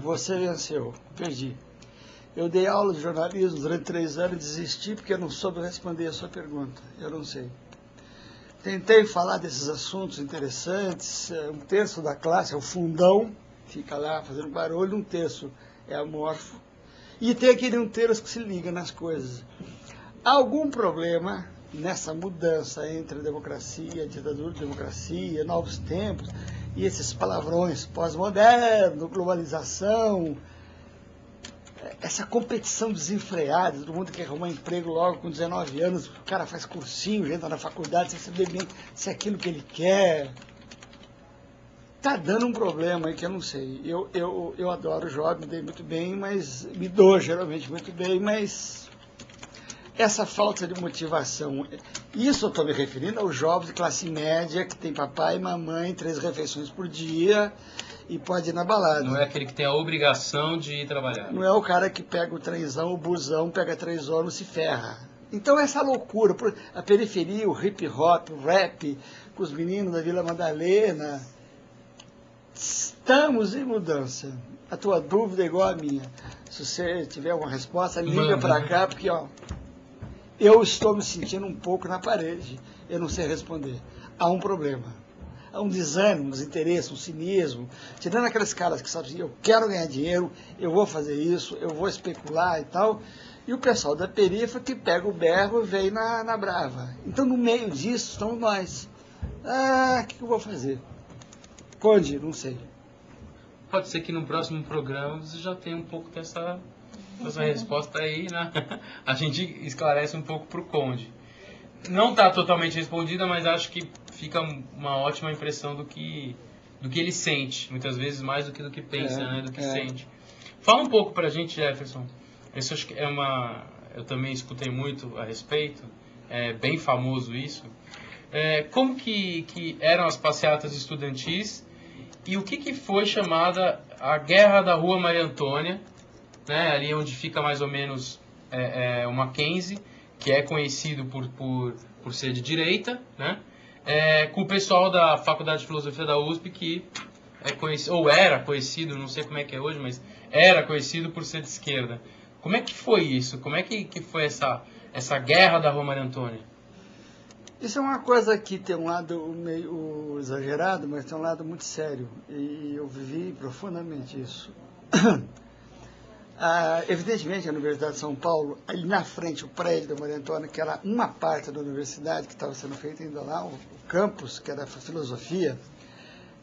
Você venceu, perdi. Eu dei aula de jornalismo durante 3 anos e desisti porque eu não soube responder a sua pergunta. Eu não sei. Tentei falar desses assuntos interessantes. 1/3 da classe é o fundão, fica lá fazendo barulho, 1/3 é amorfo. E tem aquele 1/3 que se liga nas coisas. Há algum problema nessa mudança entre democracia, ditadura de democracia, novos tempos, e esses palavrões pós-moderno, globalização, essa competição desenfreada, todo mundo quer arrumar emprego logo com 19 anos, o cara faz cursinho, entra na faculdade, sem saber bem se é aquilo que ele quer. Está dando um problema aí que eu não sei. Eu adoro jovem, me dei muito bem, mas me dou geralmente muito bem, mas essa falta de motivação, isso eu estou me referindo aos jovens de classe média que tem papai e mamãe, 3 refeições por dia e pode ir na balada. Não é aquele que tem a obrigação de ir trabalhar. Não é o cara que pega o trenzão, o busão, pega 3 ônibus e se ferra. Então essa loucura, a periferia, o hip hop, o rap, com os meninos da Vila Madalena, estamos em mudança. A tua dúvida é igual a minha. Se você tiver uma resposta, liga para cá, porque eu estou me sentindo um pouco na parede. Eu não sei responder. Há um problema. Há um desânimo, um desinteresse, um cinismo. Tirando aqueles caras que sabem assim, eu quero ganhar dinheiro, eu vou fazer isso, eu vou especular e tal. E o pessoal da periferia que pega o berro e vem na brava. Então, no meio disso, estamos nós. O que eu vou fazer? Conde, não sei. Pode ser que no próximo programa você já tenha um pouco dessa resposta aí, né? A gente esclarece um pouco para o Conde. Não está totalmente respondida, mas acho que fica uma ótima impressão do que ele sente. Muitas vezes mais do que pensa, né? Do que sente. Fala um pouco para a gente, Jefferson. Isso acho que eu também escutei muito a respeito. É bem famoso isso. Como que eram as passeatas estudantis e o que foi chamada a Guerra da Rua Maria Antônia, né, ali onde fica mais ou menos o Mackenzie, que é conhecido por ser de direita, né, com o pessoal da Faculdade de Filosofia da USP, que é conhecido, ou era conhecido, não sei como é que é hoje, mas era conhecido por ser de esquerda. Como é que foi isso? Como é que foi essa Guerra da Rua Maria Antônia? Isso é uma coisa que tem um lado meio exagerado, mas tem um lado muito sério. E eu vivi profundamente isso. Evidentemente, a Universidade de São Paulo, ali na frente, o prédio da Maria Antônia, que era uma parte da universidade que estava sendo feita ainda lá, o campus, que era a filosofia,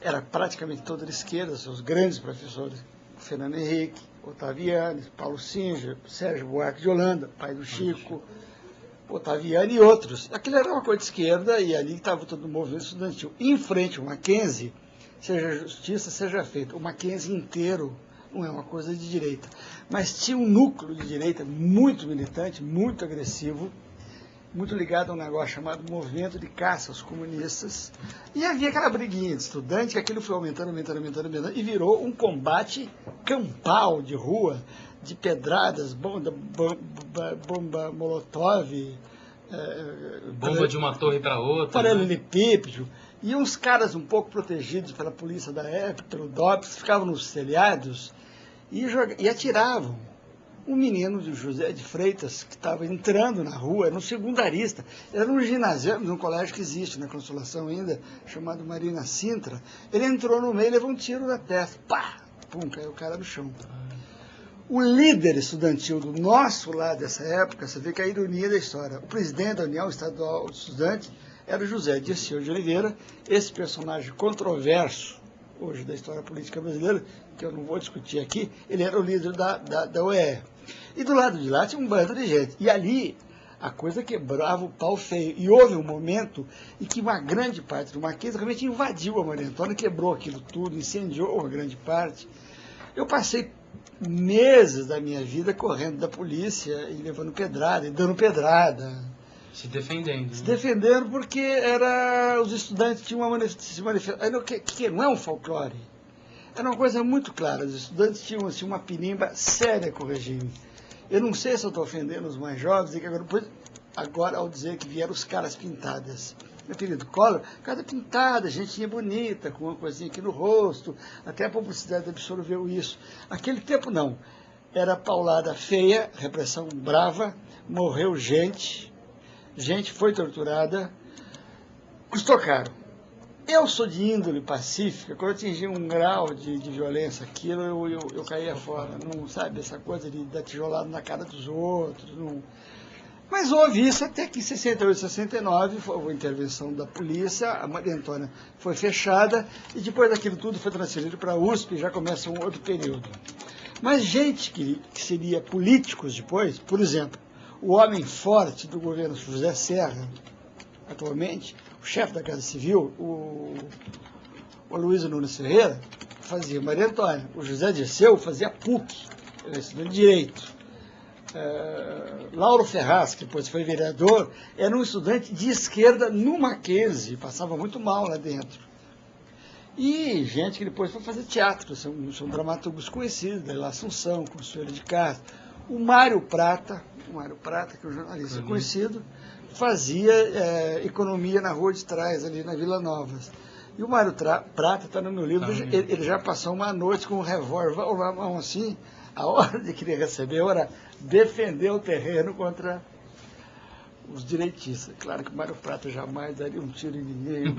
era praticamente toda de esquerda, seus grandes professores, Fernando Henrique, Otaviani, Paulo Singer, Sérgio Buarque de Holanda, pai do Chico, Otaviani e outros. Aquilo era uma coisa de esquerda e ali estava todo o movimento estudantil. Em frente ao Mackenzie, seja justiça, seja feita. O Mackenzie inteiro não é uma coisa de direita. Mas tinha um núcleo de direita muito militante, muito agressivo, muito ligado a um negócio chamado movimento de caça aos comunistas. E havia aquela briguinha de estudante, que aquilo foi aumentando, e virou um combate campal de rua, de pedradas, bomba molotov, bomba de uma torre para outra, paralelepípedo, e uns caras um pouco protegidos pela polícia da época, pelo DOPS, ficavam nos telhados e atiravam. Um menino de José de Freitas, que estava entrando na rua, era um segundarista, era um ginásio, num colégio que existe na Consolação ainda, chamado Marina Sintra. Ele entrou no meio e levou um tiro na testa, pá, pum, caiu o cara no chão. O líder estudantil do nosso lado dessa época, você vê que é a ironia da história, o presidente da União Estadual de Estudantes era o José Dirceu de Oliveira, esse personagem controverso, hoje da história política brasileira, que eu não vou discutir aqui, ele era o líder da UEE. E do lado de lá tinha um bando de gente. E ali a coisa quebrava o pau feio. E houve um momento em que uma grande parte do Mackenzie realmente invadiu a Maria Antônia, quebrou aquilo tudo, incendiou uma grande parte. Eu passei meses da minha vida correndo da polícia e levando pedrada, e dando pedrada. Se defendendo. Se defendendo porque os estudantes tinham uma manifestação. Que não é um folclore. Era uma coisa muito clara. Os estudantes tinham assim, uma pinimba séria com o regime. Eu não sei se eu estou ofendendo os mais jovens, e que agora ao dizer que vieram os caras pintadas. meu período Collor, cada pintada, gentinha bonita, com uma coisinha aqui no rosto, até a publicidade absorveu isso. Aquele tempo não, era paulada feia, repressão brava, morreu gente foi torturada, custou caro. Eu sou de índole pacífica, quando eu atingi um grau de violência, aquilo eu caía fora, não sabe, essa coisa de dar tijolado na cara dos outros, não. Mas houve isso até que em 68, 69, foi a intervenção da polícia, a Maria Antônia foi fechada e depois daquilo tudo foi transferido para a USP e já começa um outro período. Mas gente que seria políticos depois, por exemplo, o homem forte do governo José Serra, atualmente, o chefe da Casa Civil, o Aloysio Nunes Ferreira, fazia Maria Antônia. O José Dirceu fazia PUC, ele estudou Direito. Lauro Ferraz, que depois foi vereador, era um estudante de esquerda no Mackenzie, passava muito mal lá dentro. E gente que depois foi fazer teatro, são dramaturgos conhecidos, da La Assunção, Consuelo de Castro. O Mário Prata, que é um jornalista conhecido, fazia economia na Rua de Trás, ali na Vila Novas. E o Mário Prata está no meu livro, ele já passou uma noite com um revólver, assim, a hora de querer receber era defender o terreno contra os direitistas. Claro que o Mário Prata jamais daria um tiro em ninguém.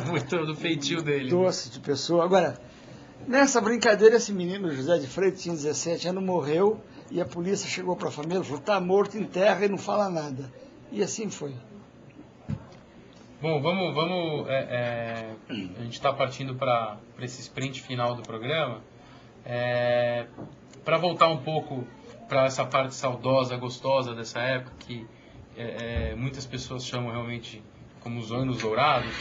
Muito do feitio dele. Doce de pessoa. Agora, nessa brincadeira, esse menino, José de Freitas, tinha 17 anos, morreu, e a polícia chegou para a família e falou, está morto em terra e não fala nada. E assim foi. Bom, vamos a gente está partindo para esse sprint final do programa. Para voltar um pouco para essa parte saudosa, gostosa dessa época, que muitas pessoas chamam realmente como os anos dourados.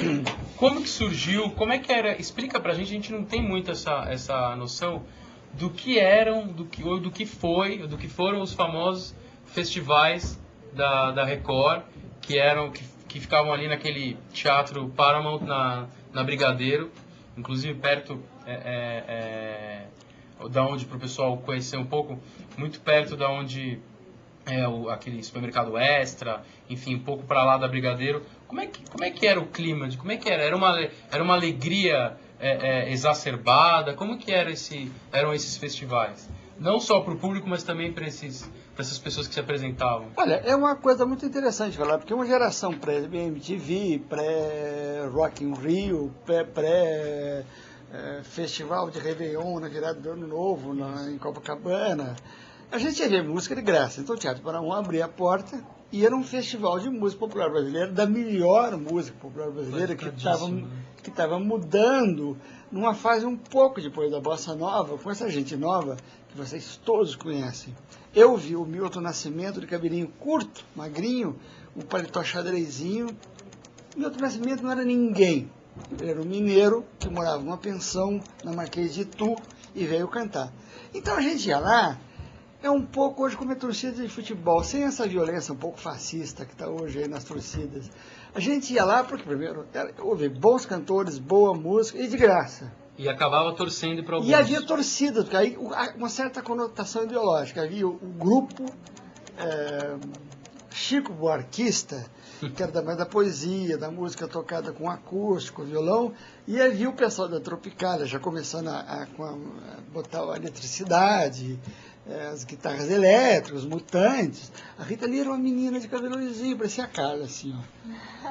Como que surgiu, como é que era? Explica pra gente, a gente não tem muito essa noção do que eram, do que foram os famosos festivais da Record, que ficavam ali naquele teatro Paramount na Brigadeiro, inclusive perto da onde, para o pessoal conhecer um pouco, muito perto da onde aquele supermercado Extra, enfim, um pouco para lá da Brigadeiro. Como é que era o clima? Como é que era? Era uma alegria exacerbada? Como que eram esses festivais? Não só para o público, mas também para essas pessoas que se apresentavam. Olha, é uma coisa muito interessante falar, porque uma geração pré-MTV, pré-Rock in Rio, festival de Réveillon na virada do Ano Novo, em Copacabana, a gente ia ver música de graça. Então o Teatro Paramount abria a porta e era um festival de música popular brasileira, da melhor música popular brasileira, que estava mudando numa fase um pouco depois da Bossa Nova, com essa gente nova que vocês todos conhecem. Eu vi o Milton Nascimento de cabelinho curto, magrinho, um paletó xadrezinho. Milton Nascimento não era ninguém. Ele era um mineiro que morava numa pensão na Marquês de Itu e veio cantar. Então a gente ia lá, um pouco hoje como é torcida de futebol, sem essa violência um pouco fascista que está hoje aí nas torcidas. A gente ia lá porque, primeiro, houve bons cantores, boa música e de graça. E acabava torcendo para alguns. E havia torcida, porque aí uma certa conotação ideológica. Havia o grupo Chico Buarquista, que era mais da poesia, da música tocada com acústico, violão, e havia o pessoal da Tropicália, já começando a botar a eletricidade, as guitarras elétricas, os Mutantes. A Rita Lee era uma menina de cabelo lisinho, parecia a Carla, assim, ó.